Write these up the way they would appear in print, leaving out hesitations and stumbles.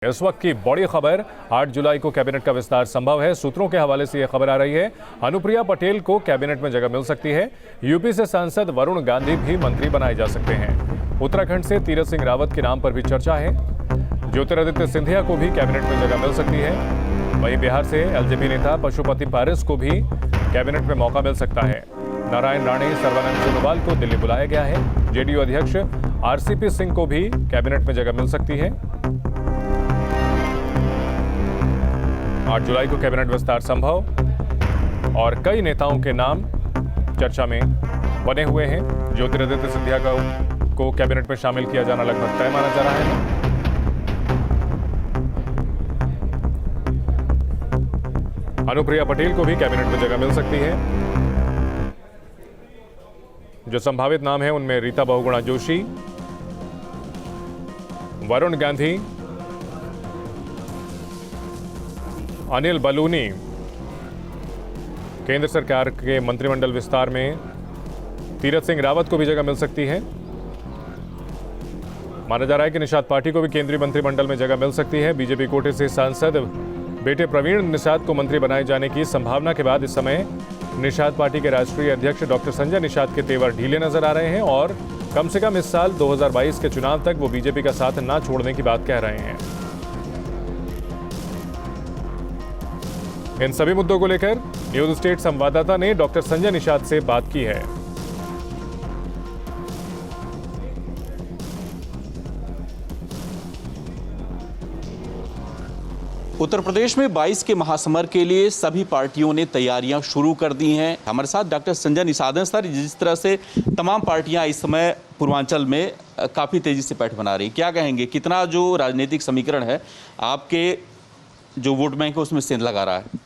इस वक्त की बड़ी खबर 8 जुलाई को कैबिनेट का विस्तार संभव है। सूत्रों के हवाले से यह खबर आ रही है, अनुप्रिया पटेल को कैबिनेट में जगह मिल सकती है। यूपी से सांसद वरुण गांधी भी मंत्री बनाए जा सकते हैं। उत्तराखंड से तीरथ सिंह रावत के नाम पर भी चर्चा है। ज्योतिरादित्य सिंधिया को भी कैबिनेट में जगह मिल सकती है। वहीं बिहार से एलजेपी नेता पशुपति पारस को भी कैबिनेट में मौका मिल सकता है। नारायण राणे, सर्बानंद सोनोवाल को दिल्ली बुलाया गया है। जेडीयू अध्यक्ष आरसीपी सिंह को भी कैबिनेट में जगह मिल सकती है। 8 जुलाई को कैबिनेट विस्तार संभव और कई नेताओं के नाम चर्चा में बने हुए हैं। ज्योतिरादित्य सिंधिया को कैबिनेट में शामिल किया जाना लगभग तय माना जा रहा है। अनुप्रिया पटेल को भी कैबिनेट में जगह मिल सकती है। जो संभावित नाम है उनमें रीता बहुगुणा जोशी, वरुण गांधी, अनिल बलूनी। केंद्र सरकार के मंत्रिमंडल विस्तार में तीरथ सिंह रावत को भी जगह मिल सकती है। माना जा रहा है कि निषाद पार्टी को भी केंद्रीय मंत्रिमंडल में जगह मिल सकती है। बीजेपी कोटे से सांसद बेटे प्रवीण निषाद को मंत्री बनाए जाने की संभावना के बाद इस समय निषाद पार्टी के राष्ट्रीय अध्यक्ष डॉक्टर संजय निषाद के तेवर ढीले नजर आ रहे हैं और कम से कम इस साल 2022 के चुनाव तक वो बीजेपी का साथ ना छोड़ने की बात कह रहे हैं। इन सभी मुद्दों को लेकर न्यूज स्टेट संवाददाता ने डॉक्टर संजय निषाद से बात की है। उत्तर प्रदेश में 22 के महासमर के लिए सभी पार्टियों ने तैयारियां शुरू कर दी हैं। हमारे साथ डॉक्टर संजय निषाद हैं। सर, जिस तरह से तमाम पार्टियां इस समय पूर्वांचल में काफ़ी तेज़ी से पैठ बना रही, क्या कहेंगे, कितना जो राजनीतिक समीकरण है आपके जो वोट बैंक है उसमें सेंध लगा रहा है?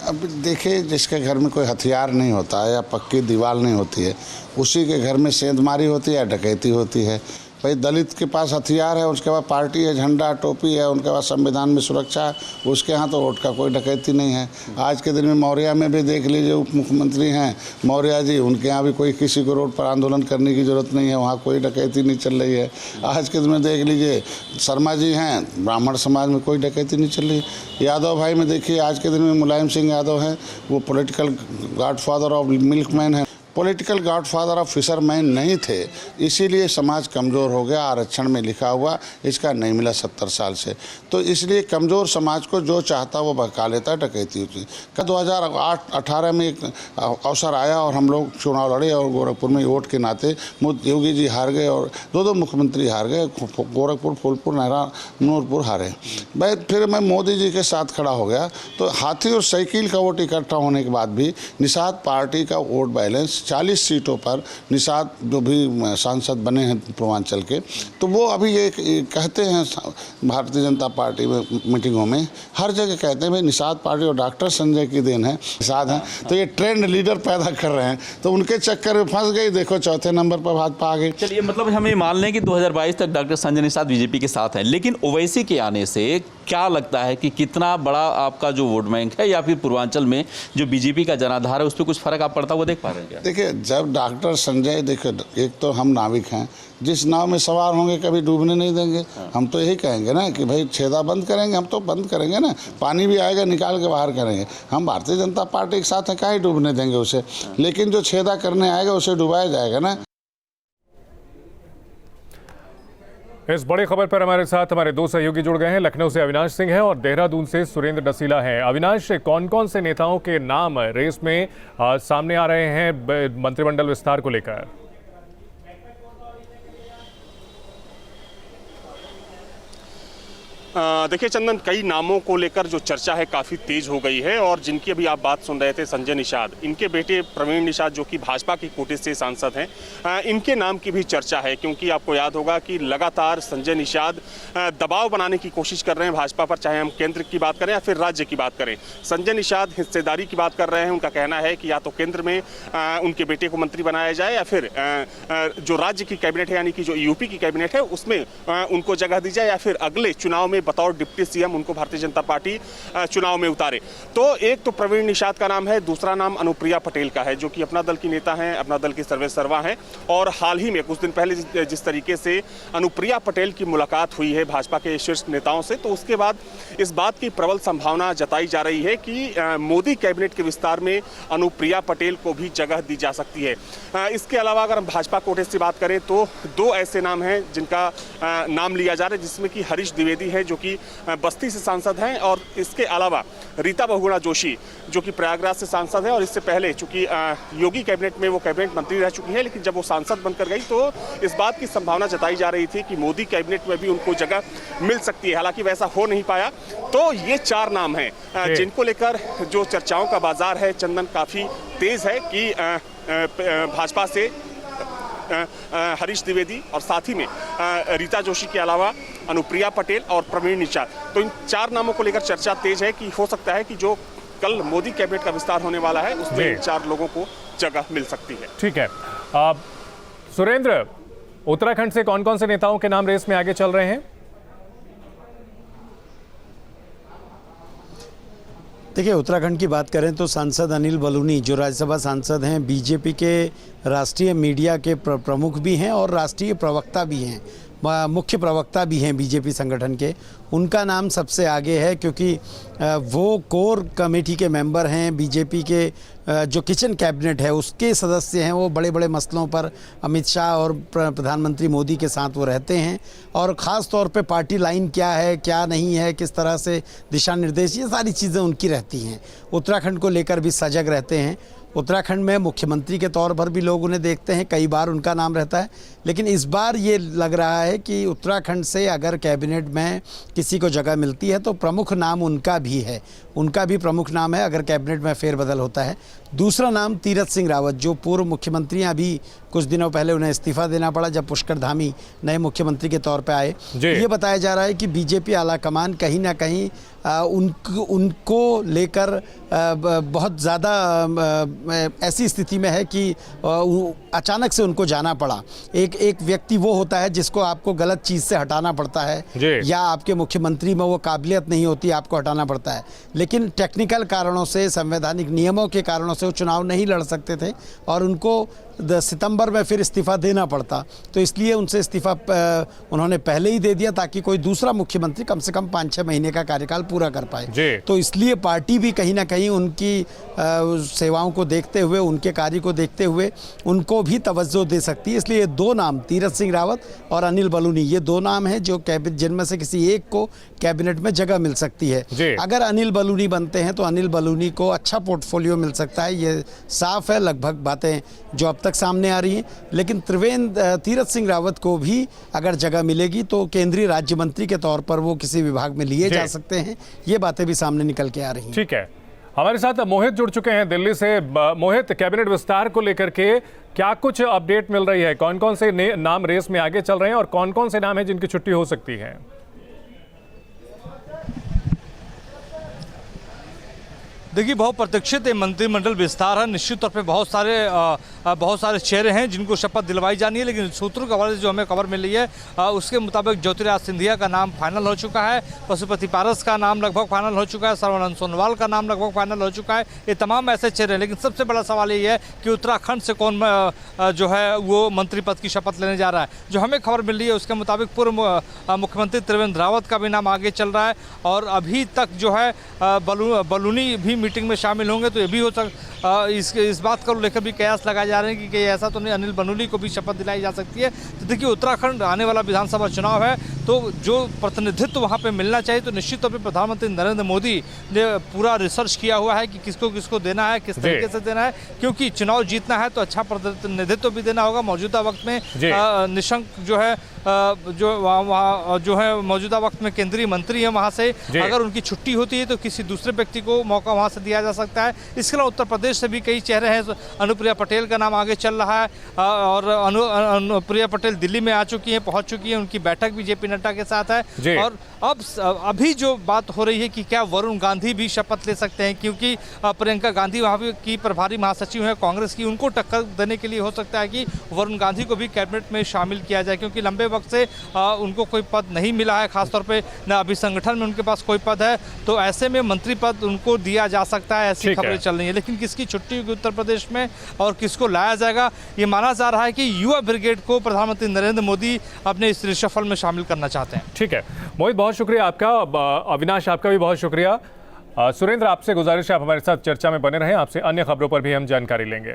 अब देखिए, जिसके घर में कोई हथियार नहीं होता है या पक्की दीवार नहीं होती है, उसी के घर में सेंधमारी होती है या डकैती होती है। भाई, दलित के पास हथियार है, उसके बाद पार्टी है, झंडा टोपी है, उनके पास संविधान में सुरक्षा है, उसके यहाँ तो वोट का कोई डकैती नहीं है। आज के दिन में मौर्या में भी देख लीजिए, उप मुख्यमंत्री हैं मौर्या जी, उनके यहाँ भी कोई किसी को रोड पर आंदोलन करने की ज़रूरत नहीं है, वहाँ कोई डकैती नहीं चल रही है। आज के दिन में देख लीजिए, शर्मा जी हैं, ब्राह्मण समाज में कोई डकैती नहीं चल रही है। यादव भाई में देखिए, आज के दिन में मुलायम सिंह यादव हैं, वो पॉलिटिकल गॉडफादर ऑफ मिल्कमैन है, पॉलिटिकल गॉडफादर ऑफ फिशरमैन नहीं थे, इसीलिए समाज कमज़ोर हो गया। आरक्षण में लिखा हुआ इसका नहीं मिला 70 साल से, तो इसलिए कमज़ोर समाज को जो चाहता वो बहका लेता, डकैती होती है। 2018 में एक अवसर आया और हम लोग चुनाव लड़े और गोरखपुर में वोट के नाते योगी जी हार गए और दो मुख्यमंत्री हार गए, गोरखपुर, फूलपुर, नूरपुर हारे। भाई, फिर मैं मोदी जी के साथ खड़ा हो गया, तो हाथी और साइकिल का वोट इकट्ठा होने के बाद भी निषाद पार्टी का वोट बैलेंस 40 सीटों पर निषाद जो भी सांसद बने हैं पूर्वांचल के, तो वो अभी ये कहते हैं भारतीय जनता पार्टी में मीटिंगों में हर जगह कहते हैं भाई निषाद पार्टी और डॉक्टर संजय की देन है, निषाद हैं, तो ये ट्रेंड लीडर पैदा कर रहे हैं, तो उनके चक्कर में फंस गई। देखो, चौथे नंबर पर भाजपा आ गई। चलिए, मतलब हम ये मान लें कि 2022 तक डॉक्टर संजय निषाद बीजेपी के साथ हैं, लेकिन ओवैसी के आने से क्या लगता है कि कितना बड़ा आपका जो वोट बैंक है या फिर पूर्वांचल में जो बीजेपी का जनाधार है उस पर कुछ फर्क आप पड़ता हुआ देख पा रहे हैं क्या? देखिए, जब डॉक्टर संजय, देखिए, एक तो हम नाविक हैं, जिस नाव में सवार होंगे कभी डूबने नहीं देंगे। हम तो यही कहेंगे ना कि भाई छेदा बंद करेंगे, हम तो बंद करेंगे ना, पानी भी आएगा निकाल के बाहर करेंगे। हम भारतीय जनता पार्टी के साथ हैं, काहे डूबने देंगे उसे, लेकिन जो छेदा करने आएगा उसे डुबाया जाएगा ना। इस बड़ी खबर पर हमारे साथ हमारे दो सहयोगी जुड़ गए हैं। लखनऊ से अविनाश सिंह है और देहरादून से सुरेंद्र डसीला है। अविनाश, कौन कौन से नेताओं के नाम रेस में सामने आ रहे हैं मंत्रिमंडल विस्तार को लेकर? देखिए चंदन, कई नामों को लेकर जो चर्चा है काफ़ी तेज हो गई है और जिनकी अभी आप बात सुन रहे थे, संजय निषाद, इनके बेटे प्रवीण निषाद जो कि भाजपा की कोटे से सांसद हैं, इनके नाम की भी चर्चा है, क्योंकि आपको याद होगा कि लगातार संजय निषाद दबाव बनाने की कोशिश कर रहे हैं भाजपा पर, चाहे हम केंद्र की बात करें या फिर राज्य की बात करें। संजय निषाद हिस्सेदारी की बात कर रहे हैं। उनका कहना है कि या तो केंद्र में उनके बेटे को मंत्री बनाया जाए या फिर जो राज्य की कैबिनेट है, यानी कि जो यूपी की कैबिनेट है, उसमें उनको जगह दी जाए, या फिर अगले चुनाव में बतौर डिप्टी सीएम उनको भारतीय जनता पार्टी चुनाव में उतारे। तो एक तो प्रवीण निषाद का नाम है, दूसरा नाम अनुप्रिया पटेल का है, जो कि अपना दल की नेता हैं, अपना दल की सर्वेसर्वा हैं। और हाल ही में कुछ दिन पहले जिस तरीके से अनुप्रिया पटेल की मुलाकात हुई है भाजपा के शीर्ष नेताओं से, तो उसके बाद इस बात की प्रबल संभावना जताई जा रही है कि मोदी कैबिनेट के विस्तार में अनुप्रिया पटेल को भी जगह दी जा सकती है। इसके अलावा अगर हम भाजपा कोटे से बात करें तो दो ऐसे नाम हैं जिनका नाम लिया जा रहा है, जिसमें कि हरीश द्विवेदी है जो कि बस्ती से सांसद हैं, और इसके अलावा रीता बहुगुणा जोशी जो कि प्रयागराज से सांसद है। और इससे पहले चूंकि योगी कैबिनेट में वो कैबिनेट मंत्री रह चुकी है, लेकिन जब वो सांसद बनकर गई तो इस बात की संभावना जताई जा रही थी कि मोदी कैबिनेट में भी उनको जगह मिल सकती है। हालांकि वैसा हो नहीं पाया। तो ये चार नाम हैं जिनको लेकर जो चर्चाओं का बाजार है चंदन काफी तेज है कि भाजपा से हरीश द्विवेदी और साथ ही में रीता जोशी के अलावा अनुप्रिया पटेल और प्रवीण निषाद, तो इन चार नामों को लेकर चर्चा तेज है कि हो सकता है कि जो कल मोदी कैबिनेट का विस्तार होने वाला है उसमें इन चार लोगों को जगह मिल सकती है। ठीक है। सुरेंद्र, उत्तराखंड से कौन कौन से नेताओं के नाम रेस में आगे चल रहे हैं? देखिए, उत्तराखंड की बात करें तो सांसद अनिल बलूनी जो राज्यसभा सांसद हैं, बीजेपी के राष्ट्रीय मीडिया के प्रमुख भी हैं और राष्ट्रीय प्रवक्ता भी हैं, मुख्य प्रवक्ता भी हैं बीजेपी संगठन के, उनका नाम सबसे आगे है क्योंकि वो कोर कमेटी के मेंबर हैं। बीजेपी के जो किचन कैबिनेट है उसके सदस्य हैं। वो बड़े बड़े मसलों पर अमित शाह और प्रधानमंत्री मोदी के साथ वो रहते हैं, और ख़ास तौर पे पार्टी लाइन क्या है क्या नहीं है, किस तरह से दिशा निर्देश, ये सारी चीज़ें उनकी रहती हैं। उत्तराखंड को लेकर भी सजग रहते हैं। उत्तराखंड में मुख्यमंत्री के तौर पर भी लोग उन्हें देखते हैं, कई बार उनका नाम रहता है। लेकिन इस बार ये लग रहा है कि उत्तराखंड से अगर कैबिनेट में किसी को जगह मिलती है तो प्रमुख नाम उनका भी है, उनका भी प्रमुख नाम है अगर कैबिनेट में फेरबदल होता है। दूसरा नाम तीरथ सिंह रावत, जो पूर्व मुख्यमंत्री हैं, अभी कुछ दिनों पहले उन्हें इस्तीफा देना पड़ा जब पुष्कर धामी नए मुख्यमंत्री के तौर पर आए। ये बताया जा रहा है कि बीजेपी आलाकमान कहीं ना कहीं उनको लेकर बहुत ज़्यादा ऐसी स्थिति में है कि अचानक से उनको जाना पड़ा। एक व्यक्ति वो होता है जिसको आपको गलत चीज़ से हटाना पड़ता है, या आपके मुख्यमंत्री में वो काबिलियत नहीं होती, आपको हटाना पड़ता है। लेकिन टेक्निकल कारणों से, संवैधानिक नियमों के कारणों से वो चुनाव नहीं लड़ सकते थे और उनको सितंबर में फिर इस्तीफा देना पड़ता। तो इसलिए उनसे इस्तीफा उन्होंने पहले ही दे दिया ताकि कोई दूसरा मुख्यमंत्री कम से कम 5-6 महीने का कार्यकाल पूरा कर पाए। तो इसलिए पार्टी भी कहीं ना कहीं उनकी सेवाओं को देखते हुए, उनके कार्य को देखते हुए उनको भी तवज्जो दे सकती है। इसलिए ये दो नाम, तीरथ सिंह रावत और अनिल बलूनी, ये दो नाम हैं जो जिनमें से किसी एक को कैबिनेट में जगह मिल सकती है। अगर अनिल बलूनी बनते हैं तो अनिल बलूनी को अच्छा पोर्टफोलियो मिल सकता है, ये साफ है, लगभग बातें जो अब तक सामने आ रही हैं। लेकिन तीरथ सिंह रावत को भी अगर जगह मिलेगी तो केंद्रीय राज्य मंत्री के तौर पर वो किसी विभाग में लिए जा सकते हैं। ये बातें भी सामने निकल के आ रही हैं। ठीक है, हमारे साथ मोहित जुड़ चुके हैं दिल्ली से। मोहित, कैबिनेट विस्तार को लेकर के क्या कुछ अपडेट मिल रही है? कौन कौन से नाम रेस में आगे चल रहे हैं और कौन कौन से नाम हैं जिनकी छुट्टी हो सकती है? देखिए, बहुत प्रतीक्षित मंत्रिमंडल विस्तार है। निश्चित तौर पे बहुत सारे चेहरे हैं जिनको शपथ दिलवाई जानी है, लेकिन सूत्रों के हवाले से जो हमें खबर मिली है उसके मुताबिक ज्योतिराज सिंधिया का नाम फाइनल हो चुका है, पशुपति पारस का नाम लगभग फाइनल हो चुका है, सर्बानंद सोनोवाल का नाम लगभग फाइनल हो चुका है। ये तमाम ऐसे चेहरे हैं। लेकिन सबसे बड़ा सवाल ये है कि उत्तराखंड से कौन जो है वो मंत्री पद की शपथ लेने जा रहा है। जो हमें खबर मिल रही है उसके मुताबिक पूर्व मुख्यमंत्री त्रिवेंद्र रावत का भी नाम आगे चल रहा है, और अभी तक जो है बलूनी भी मीटिंग में शामिल होंगे। तो ये भी हो इस बात को लेकर भी कयास लगाए जा रहे हैं कि ऐसा तो नहीं, अनिल बलूनी को भी शपथ दिलाई जा सकती है। तो देखिए, उत्तराखंड आने वाला विधानसभा चुनाव है, तो जो प्रतिनिधित्व वहाँ पे मिलना चाहिए, तो निश्चित तौर पे प्रधानमंत्री नरेंद्र मोदी ने पूरा रिसर्च किया हुआ है कि किसको किसको देना है, किस तरीके से देना है, क्योंकि चुनाव जीतना है तो अच्छा प्रतिनिधित्व भी देना होगा। मौजूदा वक्त में निशंक जो है मौजूदा वक्त में केंद्रीय मंत्री है, वहाँ से अगर उनकी छुट्टी होती है तो किसी दूसरे व्यक्ति को मौका वहाँ से दिया जा सकता है। इसके अलावा उत्तर प्रदेश से भी कई चेहरे हैं। अनुप्रिया पटेल का नाम आगे चल रहा है, और अनुप्रिया पटेल दिल्ली में आ चुकी हैं, पहुँच चुकी हैं। उनकी बैठक भी जेपी नड्डा के साथ है। और अभी जो बात हो रही है कि क्या वरुण गांधी भी शपथ ले सकते हैं, क्योंकि प्रियंका गांधी वहाँ की प्रभारी महासचिव है कांग्रेस की, उनको टक्कर देने के लिए हो सकता है कि वरुण गांधी को भी कैबिनेट में शामिल किया जाए, क्योंकि लंबे वक्त से उनको कोई पद नहीं मिला है, खासतौर पे न अभी संगठन में उनके पास कोई पद है, तो ऐसे में मंत्री पद उनको दिया जा सकता है, ऐसी ठीक है। खबरें चल रही है। लेकिन किसकी छुट्टी होगी उत्तर प्रदेश में और किसको लाया जाएगा, ये माना जा रहा है कि युवा ब्रिगेड को प्रधानमंत्री नरेंद्र मोदी अपने इस रिशफल में शामिल करना चाहते हैं। ठीक है मोहित, बहुत शुक्रिया आपका। अविनाश, आपका भी बहुत शुक्रिया। सुरेंद्र, आपसे गुजारिश है आप हमारे साथ चर्चा में बने रहें, आपसे अन्य खबरों पर भी हम जानकारी लेंगे।